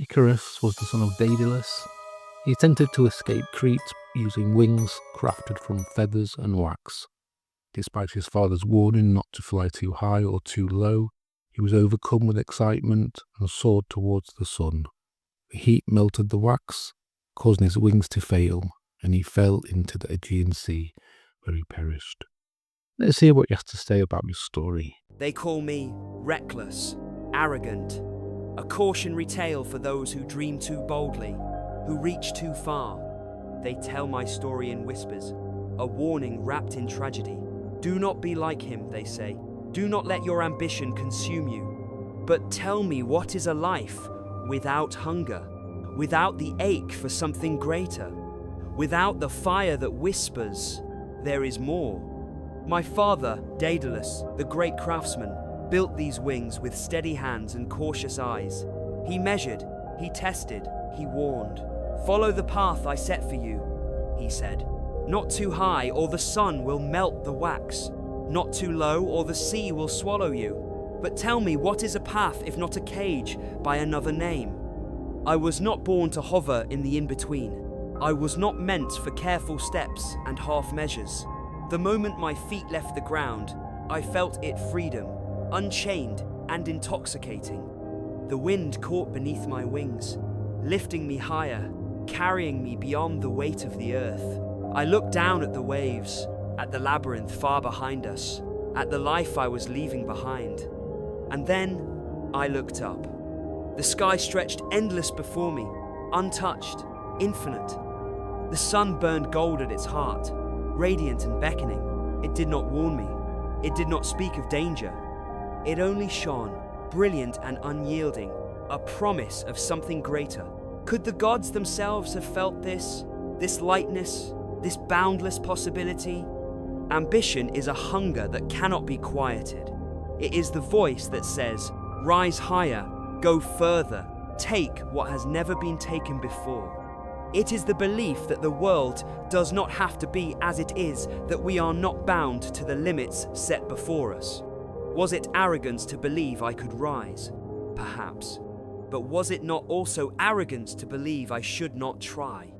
Icarus was the son of Daedalus. He attempted to escape Crete using wings crafted from feathers and wax. Despite his father's warning not to fly too high or too low, he was overcome with excitement and soared towards the sun. The heat melted the wax, causing his wings to fail, and he fell into the Aegean Sea, where he perished. Let's hear what he has to say about his story. They call me reckless, arrogant, a cautionary tale for those who dream too boldly, who reach too far. They tell my story in whispers, a warning wrapped in tragedy. Do not be like him, they say. Do not let your ambition consume you. But tell me, what is a life without hunger, without the ache for something greater, without the fire that whispers, there is more? My father, Daedalus, the great craftsman, built these wings with steady hands and cautious eyes. He measured, he tested, he warned. Follow the path I set for you, he said. Not too high, or the sun will melt the wax. Not too low, or the sea will swallow you. But tell me, what is a path if not a cage by another name? I was not born to hover in the in-between. I was not meant for careful steps and half measures. The moment my feet left the ground, I felt it freedom, unchained and intoxicating. The wind caught beneath my wings, lifting me higher, carrying me beyond the weight of the earth. I looked down at the waves, at the labyrinth far behind us, at the life I was leaving behind. And then I looked up. The sky stretched endless before me, untouched, infinite. The sun burned gold at its heart, radiant and beckoning. It did not warn me. It did not speak of danger. It only shone, brilliant and unyielding, a promise of something greater. Could the gods themselves have felt this lightness, this boundless possibility? Ambition is a hunger that cannot be quieted. It is the voice that says, rise higher, go further, take what has never been taken before. It is the belief that the world does not have to be as it is, that we are not bound to the limits set before us. Was it arrogance to believe I could rise? Perhaps. But was it not also arrogance to believe I should not try?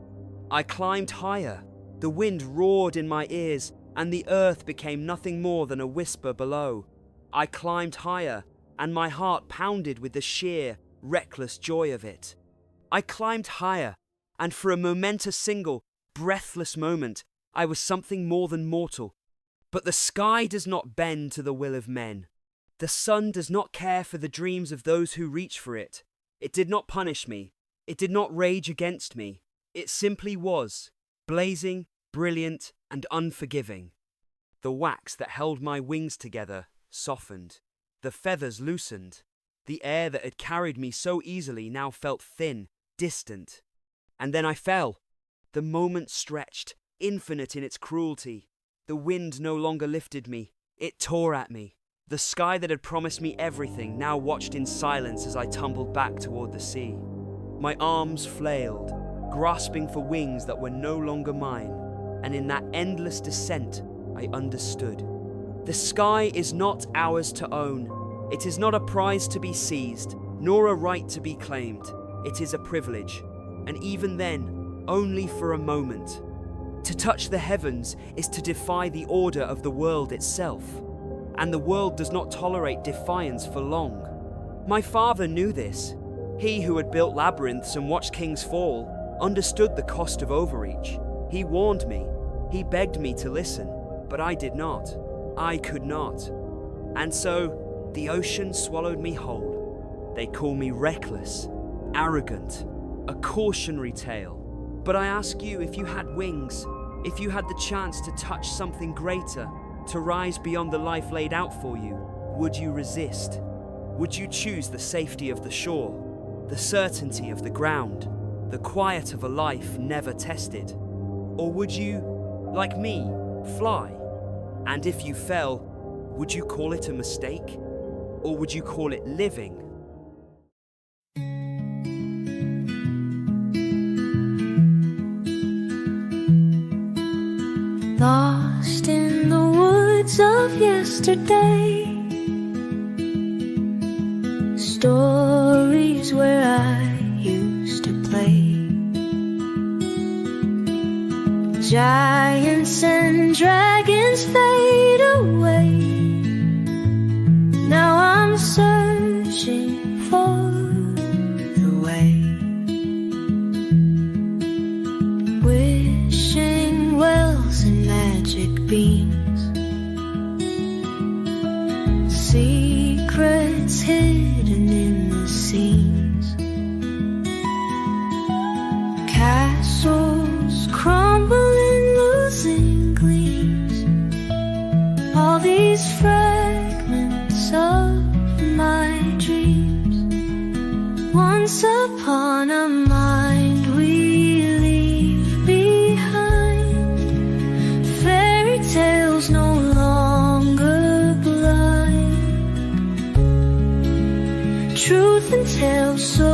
I climbed higher. The wind roared in my ears, and the earth became nothing more than a whisper below. I climbed higher, and my heart pounded with the sheer, reckless joy of it. I climbed higher, and for a momentous single, breathless moment, I was something more than mortal. But the sky does not bend to the will of men. The sun does not care for the dreams of those who reach for it. It did not punish me. It did not rage against me. It simply was, blazing, brilliant, and unforgiving. The wax that held my wings together softened. The feathers loosened. The air that had carried me so easily now felt thin, distant. And then I fell. The moment stretched, infinite in its cruelty. The wind no longer lifted me. It tore at me. The sky that had promised me everything now watched in silence as I tumbled back toward the sea. My arms flailed, grasping for wings that were no longer mine, and in that endless descent, I understood. The sky is not ours to own. It is not a prize to be seized, nor a right to be claimed. It is a privilege, and even then, only for a moment. To touch the heavens is to defy the order of the world itself, and the world does not tolerate defiance for long. My father knew this. He who had built labyrinths and watched kings fall understood the cost of overreach. He warned me. He begged me to listen, but I did not. I could not. And so, the ocean swallowed me whole. They call me reckless, arrogant, a cautionary tale. But I ask you, if you had wings, if you had the chance to touch something greater, to rise beyond the life laid out for you, would you resist? Would you choose the safety of the shore, the certainty of the ground, the quiet of a life never tested? Or would you, like me, fly? And if you fell, would you call it a mistake? Or would you call it living? Lost in the woods of yesterday, stories where I Giants and dragons fade away. Now I'm searching for the way. Wishing wells and magic beams, secrets hidden in the seams. Castles crumbling, losing gleams. All these fragments of my dreams. Once upon a mind we leave behind. Fairy tales no longer blind. Truth and tales so